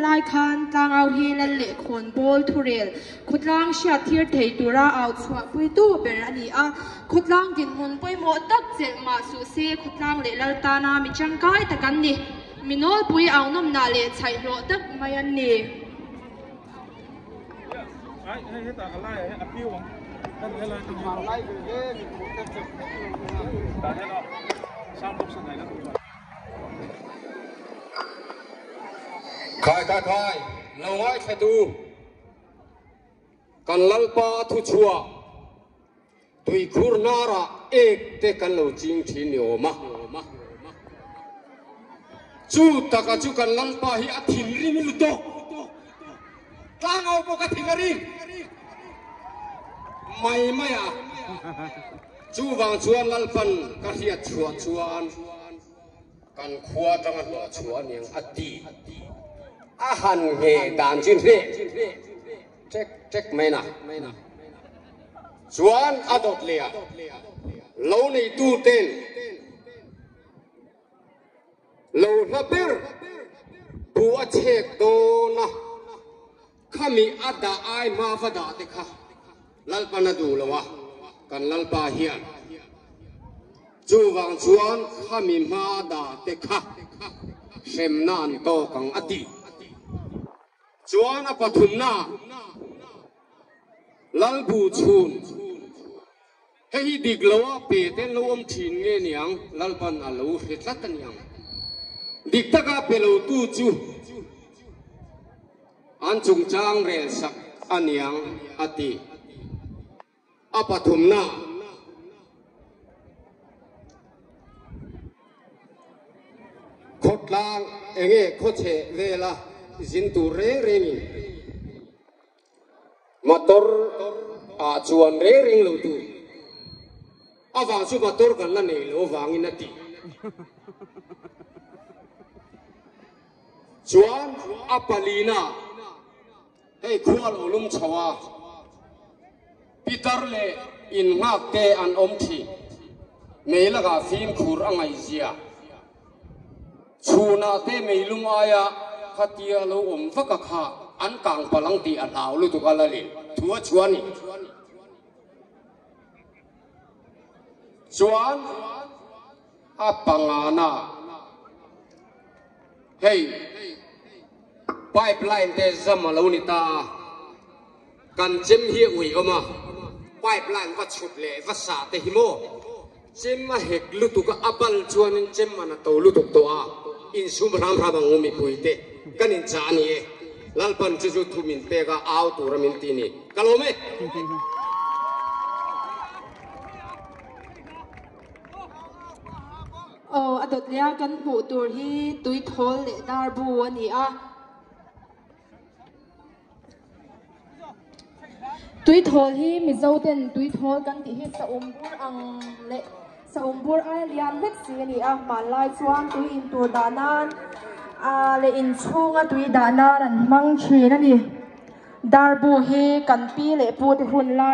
ไล่คันต่างเอาฮีและเละคนบอลทุเรลขุดล่างเชียร์เทียร์เทตุระเอาสวะปุยตู้เป็นอันนี้ขุดล่างกินหุ่นปุยหมดตักเจ็บมาสุเซขุดล่างเละลตานามิจังกายแต่กันนี่มิโนปุยเอาน้ำนาเละใส่โรตักมายันนี่ให้ต่างอะไรให้อัพพิวนั่นอะไรถึงมาไล่ดูเอ๊ะมีคนจะเจ็บแต่ให้เราสร้างบุกสมัยนั้นคายเราไว้แค่ดูกันลัลปาทุชัวตุยคูร์นาระเอกเตกันเราจริงที่เหนียวมาจูตะกจูกันลัลปาฮิอาทิลริมิลโตตั้งเอาปกติกันริไม่จูวางชวนลัลปันกันเฮียชวนกันขวาจังหวะชวนยังอดีอาหารเฮดานจินเร่เช็คไม่นะชวนอดเลียเราในตู้เต้นเราทับเบอร์บัวเช็คโดนะข้ามีอัดไอมาฟดาติค่ะลัลปานาดูละวะกันลัลปาเฮียจูวังชวนข้ามีมาดาติค่ะเซมนานโตกังอดีชวนอปทุมนาลัลบูชูนให้ดิกลัวเปเต้นลวมชินเงียงลัลปันอาลูเฮตัตันยังดิกตะกาเปโลตูจูอันจุงจางเรสักอันยังอดีอปทุมนาขดลางเองขดเชเวลาจินตูเร่งมาตอร์ชวนเร่งลูตูอาฟังสุมาตอร์กันนั่นเองโลฟังอินัดดีชวนอาปลีนาให้ขวาลุมชวาปีเตอร์เลอินมาเตอันอมทีเมลกาฟิล์มคูร์อังไงเสียชูนาเตเมลุมอายะขัดยาลูอมฟักข้าอันกังพลังตีอันลาวลุตุกาลลิทัวชวนี่ชวนอาปังอานาเฮ้ยไพป์ไลน์เตซัมมาลูนิตากันเจมฮีอุยก็มาไพป์ไลน์วัดชุดเล่วัดสาเตหิโมเจมมาเฮกลุตุกอับลชวนเจมมานาโตลุตุกตัวอินซุมรามพระบังอุมิปุยเตกันอินจานีลัลปันจุทุมินเปกาเอาตูรามินตีนีกะโลเมอดเลียกันหูตัวที่ตุยทอลเลดาร์บัวนี่ตุยทอลที่มิโซเดนตุยทอลกันที่สะอมบูรอังเละสะอมบูรไอเลียนเล็กสีนี่มาไล่ชวนตุยอินตัวดานานเลอินช่วงตุยดานานันมังชีนั่นนี่ดาร์บูเฮกันปีเล่ปูติหุ่นไล่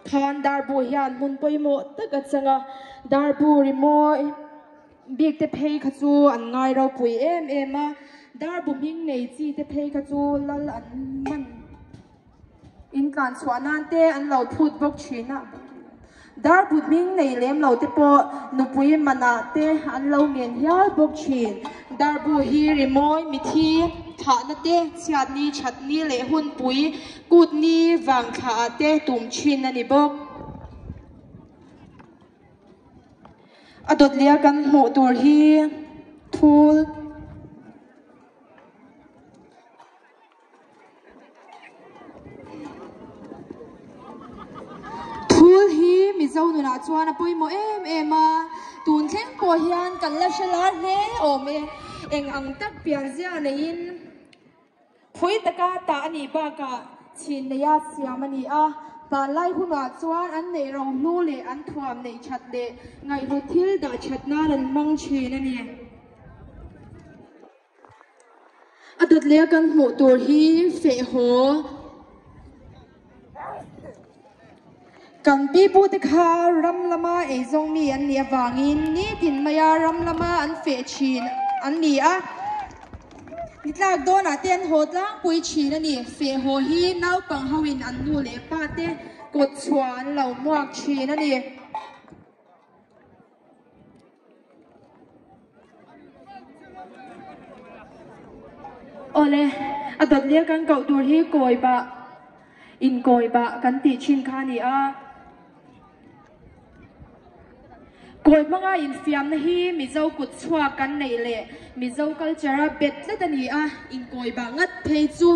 ทานดาร์บูเฮียนมุนปอยโมตะกัดจังดาร์บูริโมบิ๊กเตเพย์ขจูอันไงเราปุยมาดาร์บูมิงในจีเตเพย์ขจูลลอันมันอินการสวานันเตอันเราพูดบอกชีนะดาร์บูมิงในเล่มเราเตปนุปุยมันเตอันเราเมียนยาบอกชีดาร์บูฮีริโมยมิทีฐานเตชัดนี้ชัดนี้เละหุ่นปุยกูดนี้วังขาเตตุ่มชินนันนี่บอกอดเลียกันหมูตัวฮีทูลฮีมิเจ้าหนูน่าจวนปุยโมมาตูนเข่งปอยยันกันเล่ชลาเล่โอเมเอ็งอังตักเปียนเสียในอินพุยตะกาตานีบากะชินในยาเสียมันนี่ตาไล่หุ่นว่าจวนอันในเราลู่เลยอันทวามในชัดเดไงรู้ทิลดาชัดหน้านันมังชีนั่นเองอดเลียกันหมูตัวฮีเฟโฮกันปีบุตรคารำละมาจงมีอันเนียวางอินนี่ดินมายารำละมาอันเฟชินอันนี้ นิตลากโดนเตียนโหดล่างปุยชีนั่นนี่เฟโฮฮีน้าวปังฮาวินอันนูเลปาเตกดชวนเหล่ามวกชีนั่นนี่โอเลอดเรียกกันเก่าดูที่โกยบะอินโกยบะกันติชินคานีอาโกยมังอินฟิยมนะฮีมิเจ้ากุดชัวกันในเล่มิเจ้าคัลเจอร์เบ็ดและตันนี้อินโกยบะงัดเพจู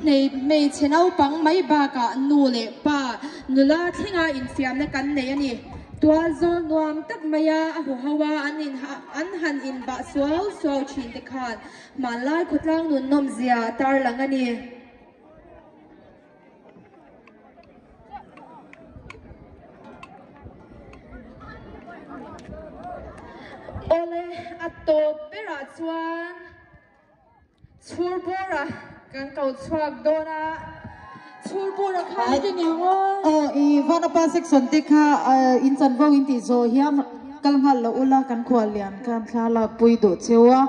ในเมเชนเอาปังไม่บากะนูเล่ป้านูลาที่งาอินฟิยมนะกันในอันนี้ตัวโซนวามตักมายาหัวฮาวาอันหันอินบะสวาวสวาวชินเตคานมาไล่ขุดล่างนุนนมเสียตาหลังอันนี้โอเลอัตโตเปราชวนชูร์บัวระกันเก่าชวกโดนะชูร์บัวระค่ะไม่ได้ยังว่าอีวันอปาเซ็กซอนเตค่ะอินจันวาวินติโซเฮียมกัลฮัลละอุลากันขวาเลียนกันคลาลาปุยโดเชวะ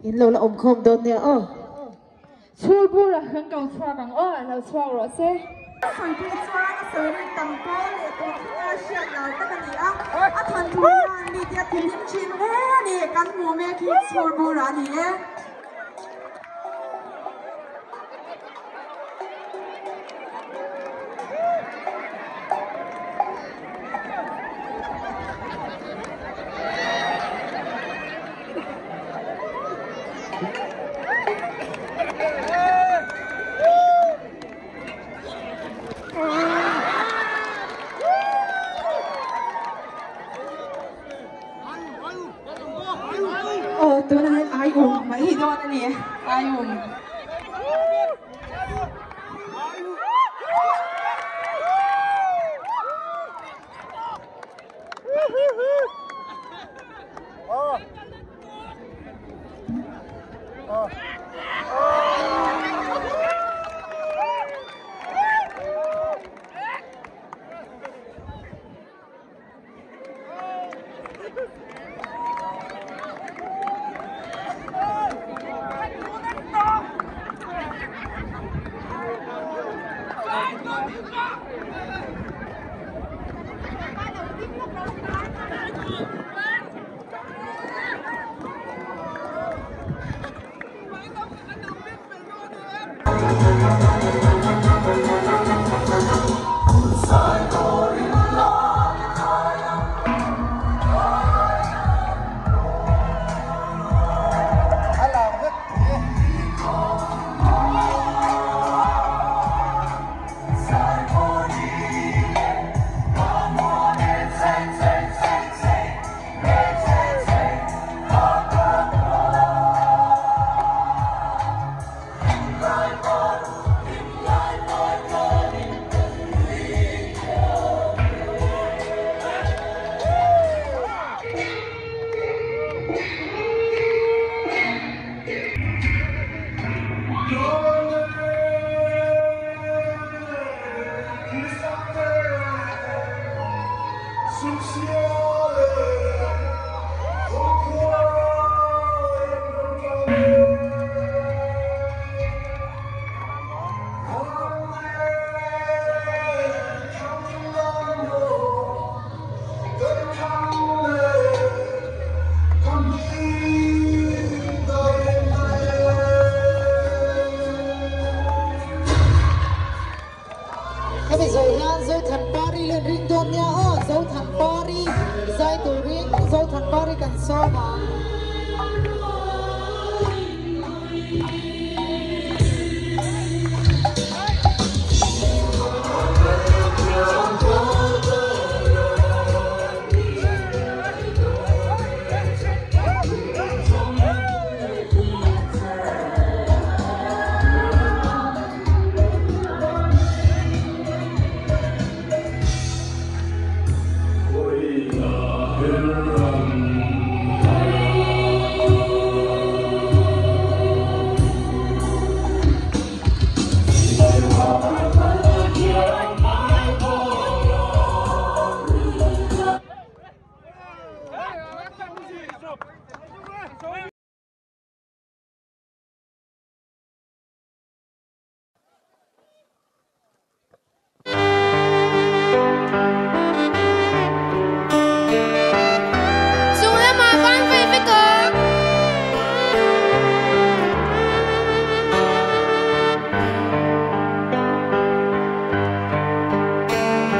อินโลละอมคมโดนเนี่ยชูร์บัวระกันเก่าชวกันเราชวกรถเซ่สังเกตว่าเสรีตั้งแต่เด็กที่อาเซียนเราตั้งแต่นี้ทันทุกวันมีเดียทิ้งชินนี่กันหัวแม่คิดชูร์บัวระนี่ ตัวนั้นไออุ่มไม่โดนอันนี้ไออุ่ม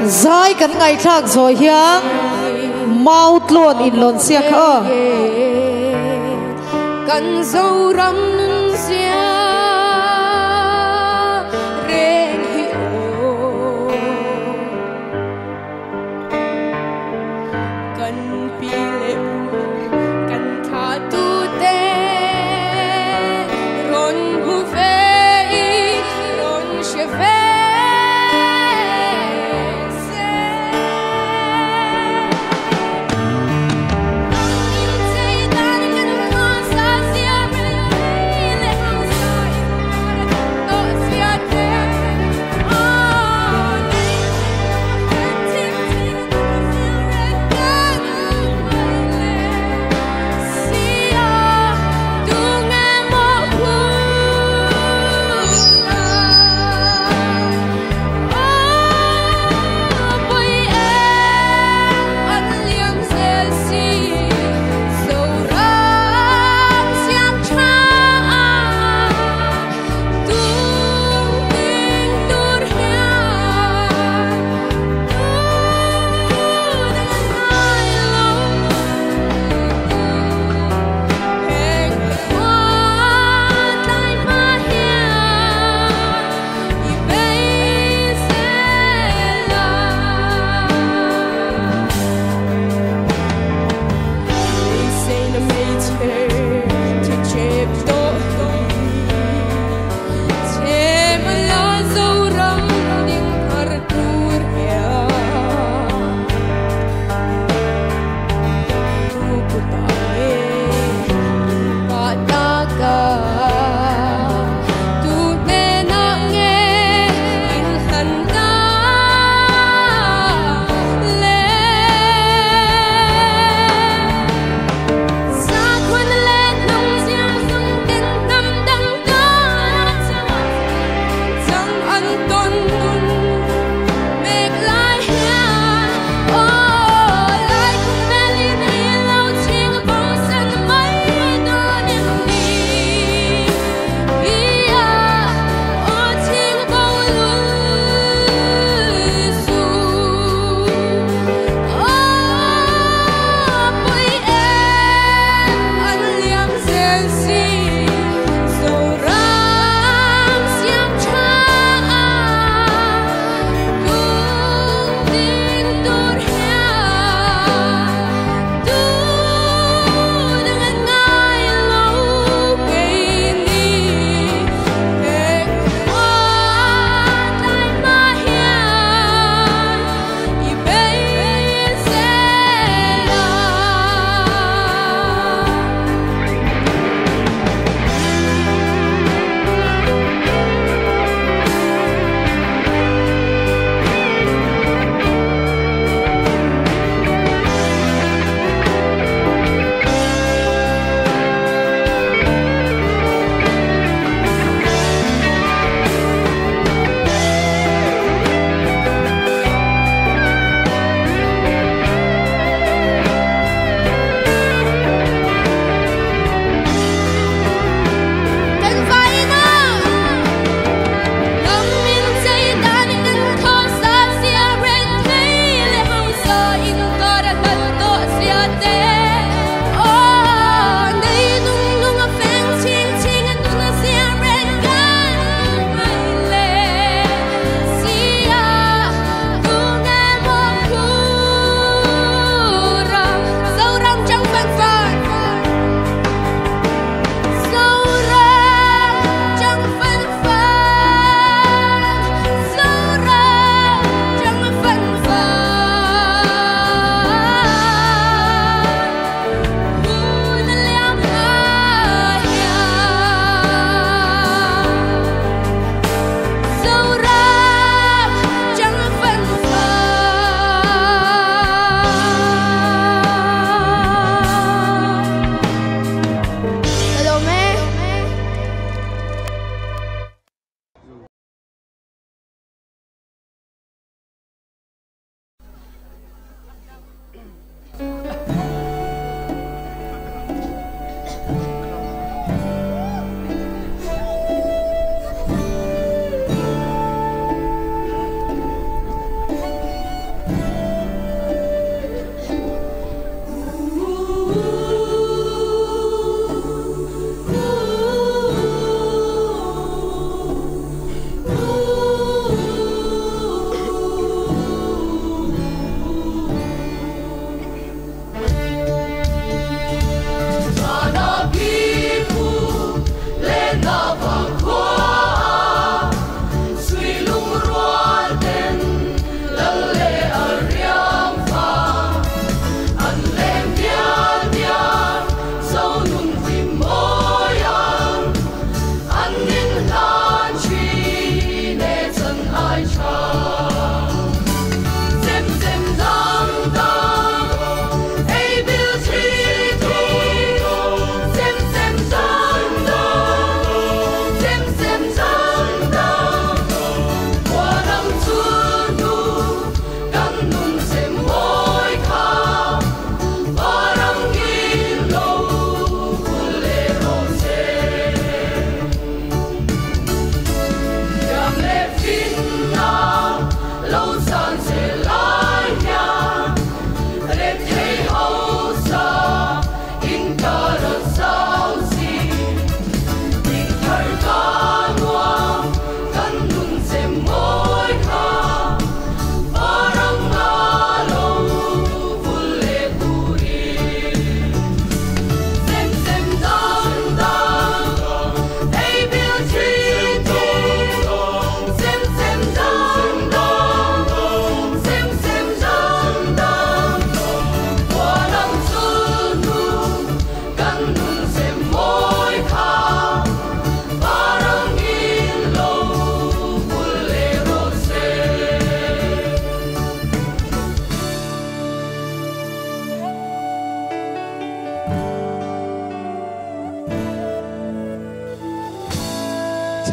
zai kan ngai thak zo hiang mau tlon in lon sia kha kan zo ram nun sia reng hi o kan pi le kan tha tu te ron hu fe ron she fe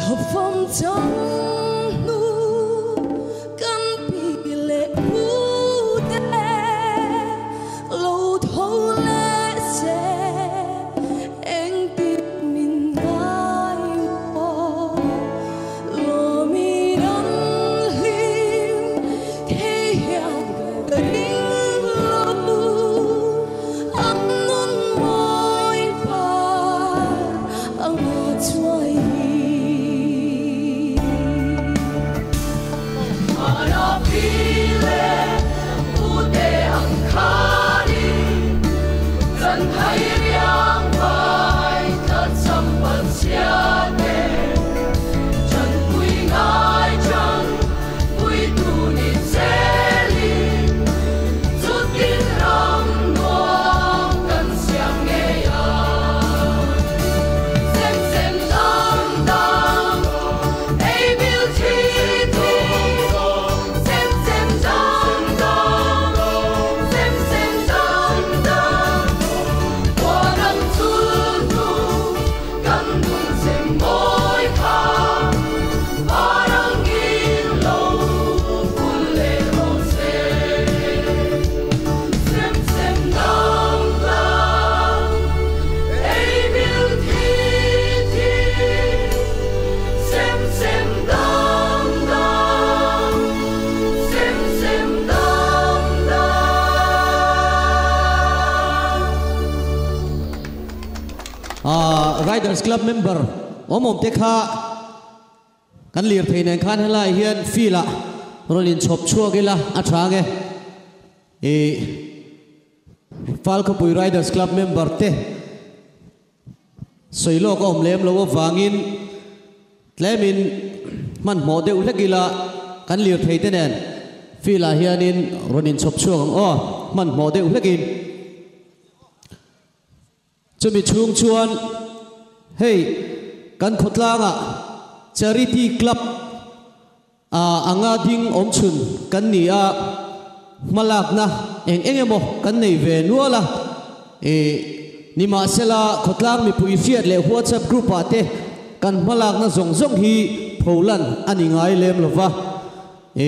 hợp phong trong nu căn bị lệ u tê lâu thâu lệ sẽ anh tìm mình vai mò lo mi đắm lim thế hiểu cái lâu anh luôn mỏi và anh ngồi chuối Riders Club member omom te kha kan lir thein an khan helai hian fila rolin chop chuagila athange e Falkapui Riders Club member te soilo ko omlem lo wangin tlemin man mode ulagila kan lir theite nen fila hianin rolin chop chuang o man mode ulagin chumi chung chuan hey kan khotlanga charity club anga ding omchun kan nia malak na engemo kan nei ve nuala e nima sela khotlang mi pui fiat le WhatsApp group ate kan malak na zong hi pholan ani ngai lem lova e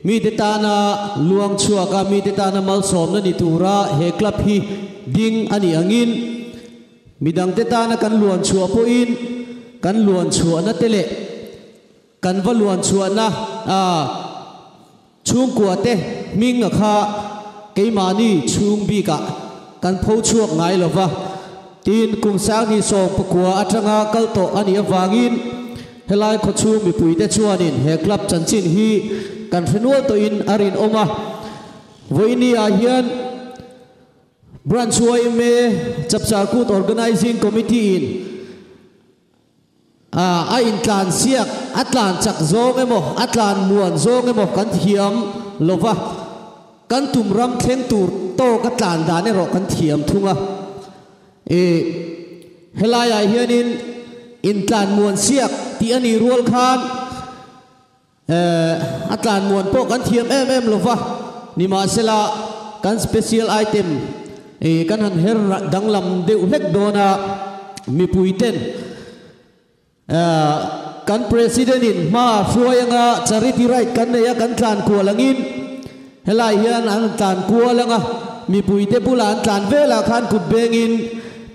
mi te ta na luang chua ka mi te ta na mal som na ni tura he club hi ding ani angin midang te ta na kan luan chua po in kan luan chua na tele kan va luan chua na chung kwa te ming na kha keimani chung bi ka kan pho chuak ngai lova tin kum sang ni so pakwa atanga kal to ani awangin helai kho chu mi pui te chuanin he club chanchin hi kan renewal to in arin oma voini a hian branch me chapchar kut organizing committee in a in tlan siak atlan chak zong emo atlan muan zong emo kan thiam lova kan tumram thleng tur to ka tlan dane ro kan thiam thunga e helaya hianin in tlan muan siak ti ani rual khan atlan muan po kan thiam em lova nima sela kan special item kan han her danglam deuh hlek dona mi puiten kan president in ma hruayanga charity right kan neya kan tlan kualangin helai hian an tlan kualanga mi puite bulan tlan vela khan kut bengin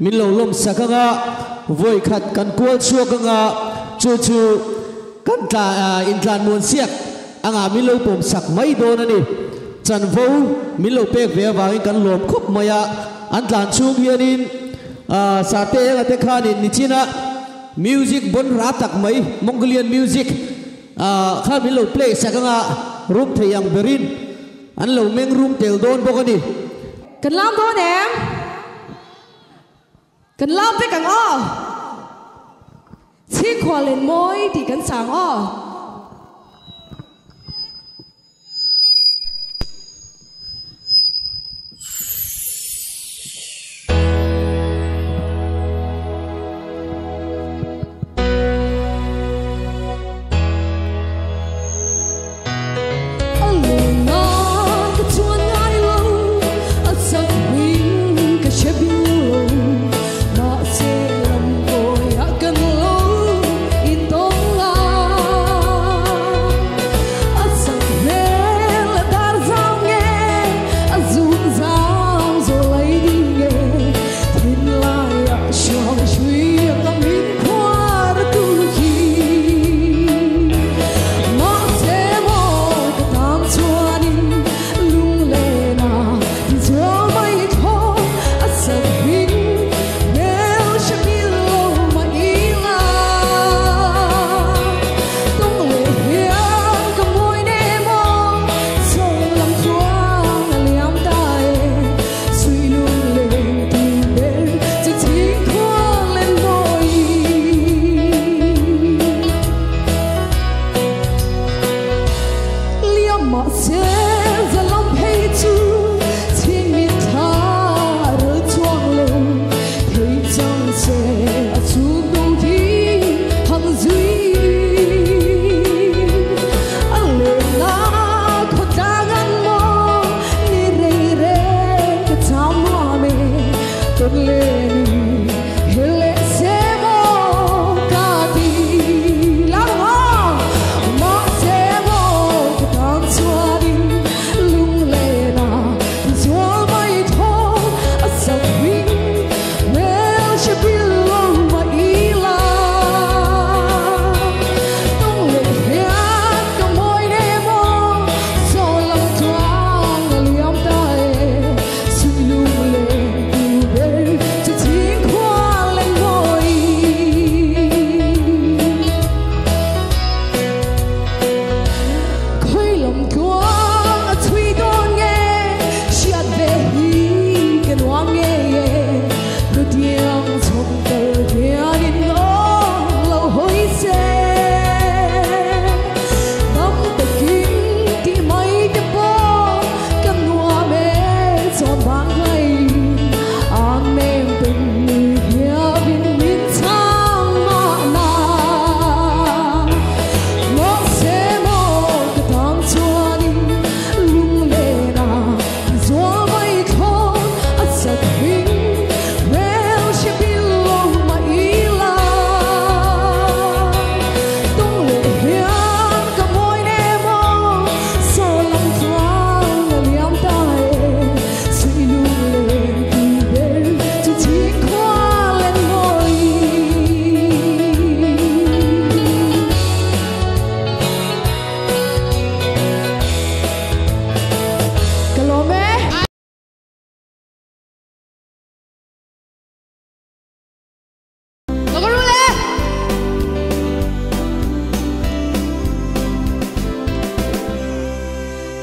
min lo lom sakanga voi khat kan kual chuakanga chu kan tla in tlan mon siak anga min lo pom sak mai donani chan vo min lo pek ve wangin kan lom khop maya an tlan chung hianin sate nga te khanin nichina music bon rap tak mai Mongolian music kha min lo play sakanga room theyang berin an lo meng room tel don bokani kan lam don em kan lam pe kang o chi khwalen moi ti kan sang o In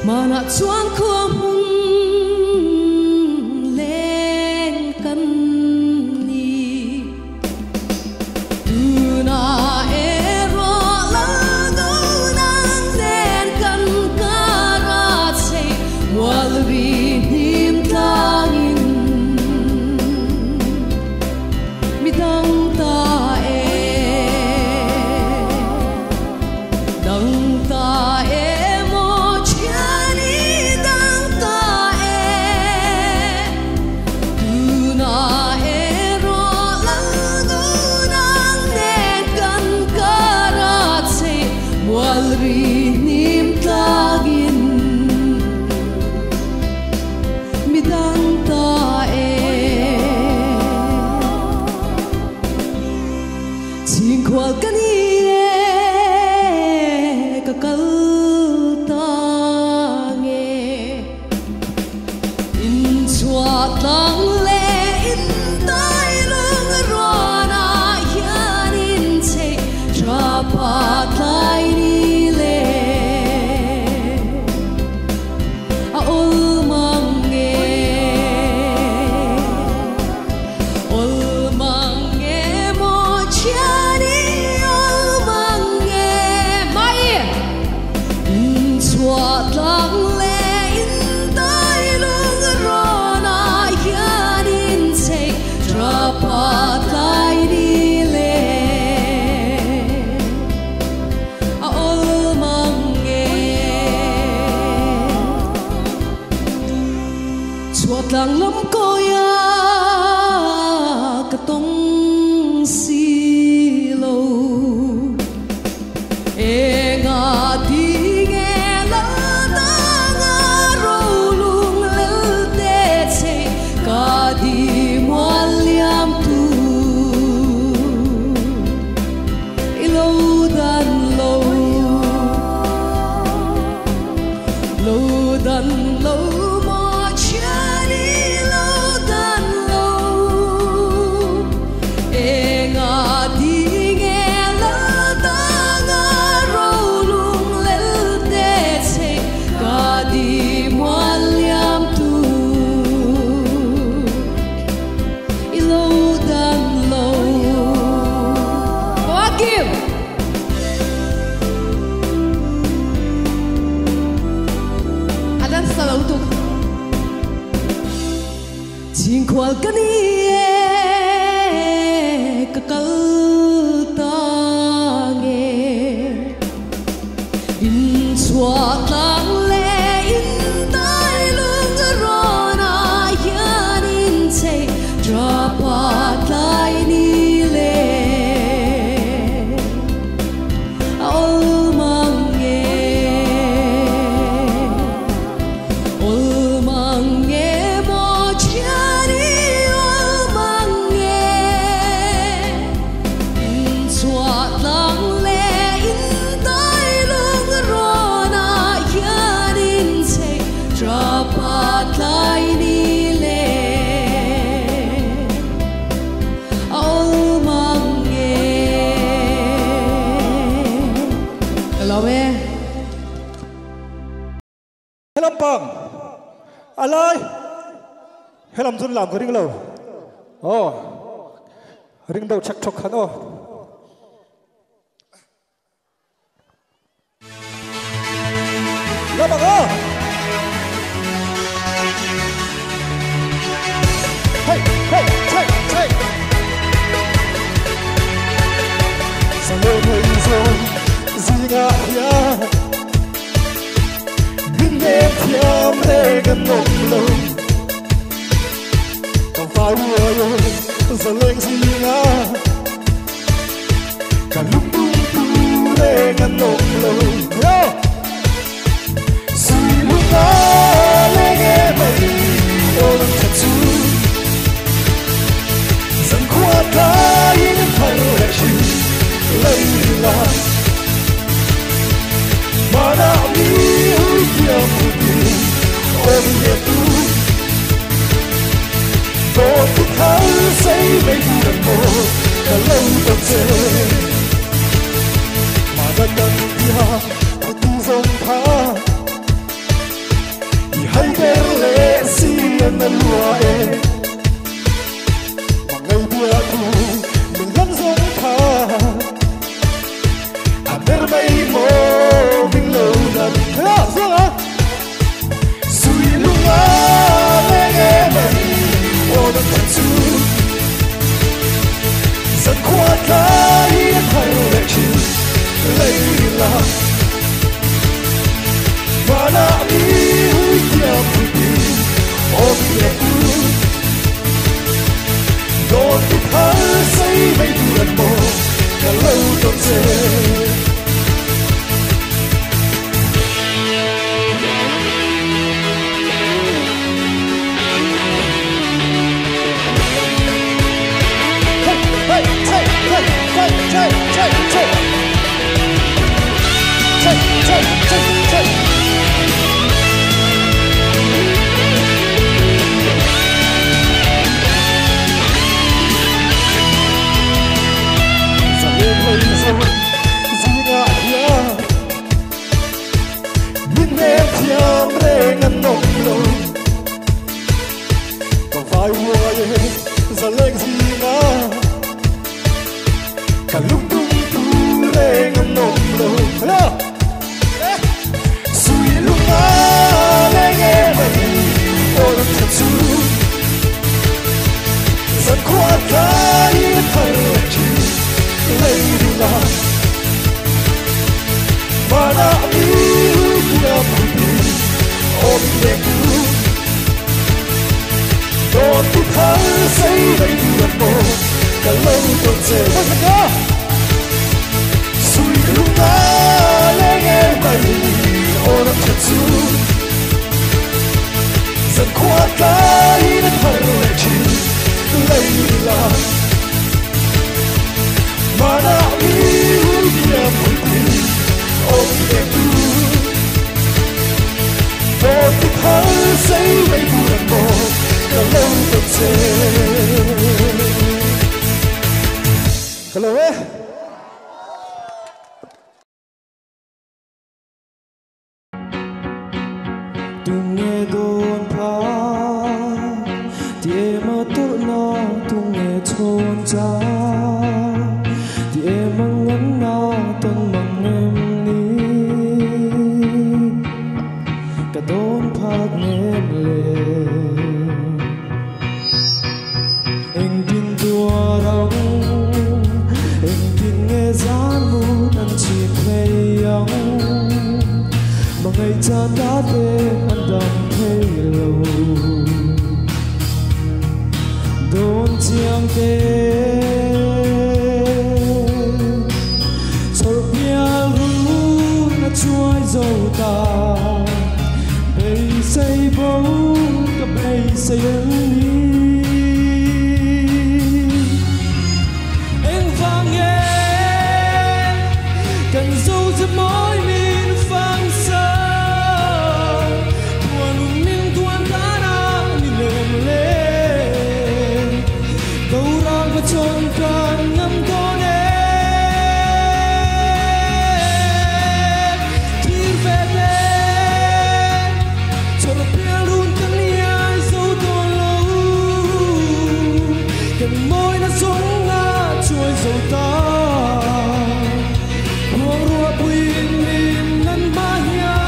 Mana chuan khua hun lên kan ni tu na ero la go nan den kan kara che wal ri nim tangin mi dang ta lang lắm cô ya cái tông xì lâu e ngà đi nghe la ta ngà rô lung lel te che ka đi mua liam tu lâu dan lâu lâu dan lâu patlay nile olmange mo chari olmange in swat lang le in dai lung rona yarin se trapatlay nile olmange. Hello me. Hello Pang, alai, hello Jun làm cái ring lâu, ring đầu chắc chọc hẳn Lo Pang hey, hey, hey, hey. Sao lên hơi rồi, gì ngã ya. Em theo mê gần nồng lâu còn phải ơi giờ lên gì ngã cả lúc tung tu để gần nồng lâu suy lúc đó lên em ấy ôm thật chú dần qua ta những thay đổi chỉ lấy là mà đã đi ôm nhẹ tu có thức tháo say mấy lần một cả lâu tập chơi mà đã cần dia có tu dòng tha thì hay cái lệ si anh lúa em mà ngày bữa tu mình gắn dòng tha anh đến mấy mô mình lâu lần thế nào dương hả dần qua ta những thay đổi chỉ lấy là và đã đi hối tiếc vì ôm nhẹ tu đôi khi thở say mấy lần một cả lâu tập chơi Hello, tung nghe đồn phá thì mà tự lo tung nghe chôn cha thì mang ngân na tân mang em ní cả đồn phá em lệ anh tin tua rong anh tin nghe gian mu anh chỉ thấy ông mà ngày cha đã về anh đang thấy lâu đồn chiang chọn càng ngắm con thiên về đây cho nó bia luôn căng nia dấu to lâu cần môi nó xuống ngã trôi dầu ta buông rùa bùi mìm ngăn ba hiền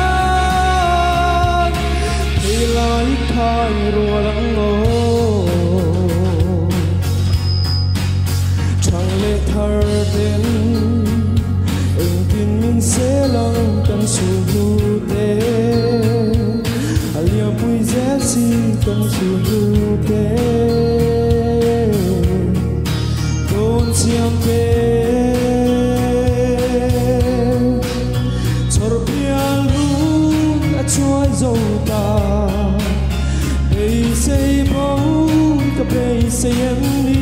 thì lại thay rùa lắng ngô thở đến anh tin mình sẽ lòng cần su du tế alia bui dễ si cần su du tế tôn chiang tế chor bia lu đã trôi dầu ta bây say bóng ta bây say em đi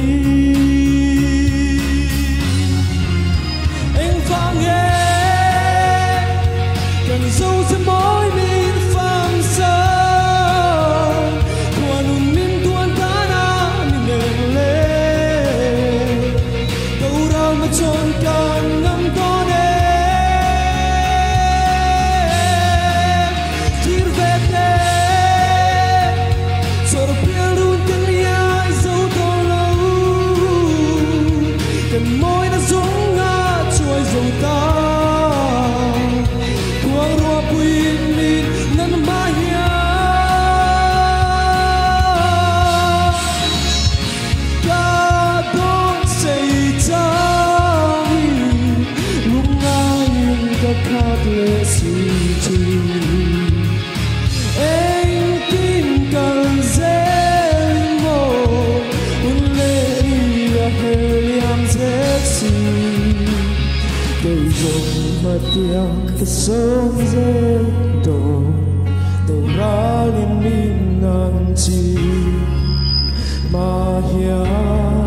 dấu trên môi mình phàm sơn qua nụ mình tuôn ta na mình đèn lên đâu đâu mà tròn càng ngắm con em chỉ về thế cho nó bia luôn cần lia dấu to lâu cần môi nó xuống ngã trôi dầu ta anh tin cần dễ mồ un lệ là helium sexy cây rồng mà tiếng cái sông dễ đổ đầu ra liên minh nan chi mà hiền